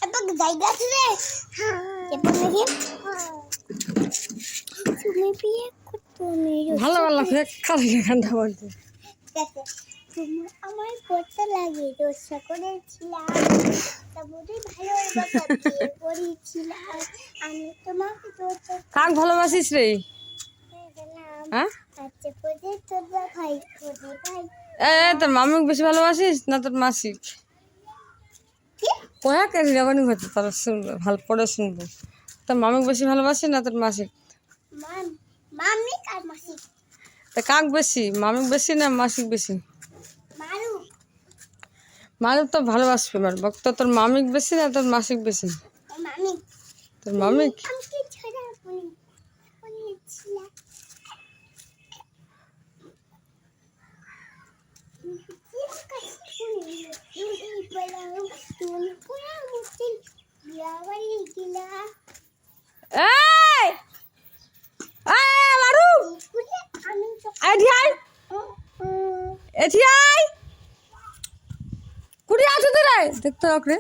এবার জায়গা আছে রে এবার দেখি তুমি বিয়ে করতে মেয়ে ভালো ভালো খালি গানটা বলতে তুমি আমার করতে লাগে দোষা করেছিলাম তারপরে ভালো কথা বিয়ে করেছিলাম আমি তোমাকে দোষা কাক ভালোবাসিস রে? হ্যাঁ আচ্ছা পরে তোর ভাই পরে ভাই তোর মামিকে বেশি ভালোবাসিস না তোর মাসিক? কোয়া কেন যখন হচ্ছে তারা শুনবো ভালো পড়ে শুনবো। তোর মামিকে বেশি ভালোবাসিস না তোর মাসিক? মামি আর মাসি তা কাক বেশি, মামিক বেশি না মাসিক বেশি? মারু মামিক তো ভালোবাসবে আমার বক্ত। তোর মামিক বেশি না তোর মাসিক বেশি? মামি তোর মামিক। আমাকে ছড়া বলেছিলাম এই এই মারু এটি আই কুড়ি আছে তো রে দেখতে রাখ রে।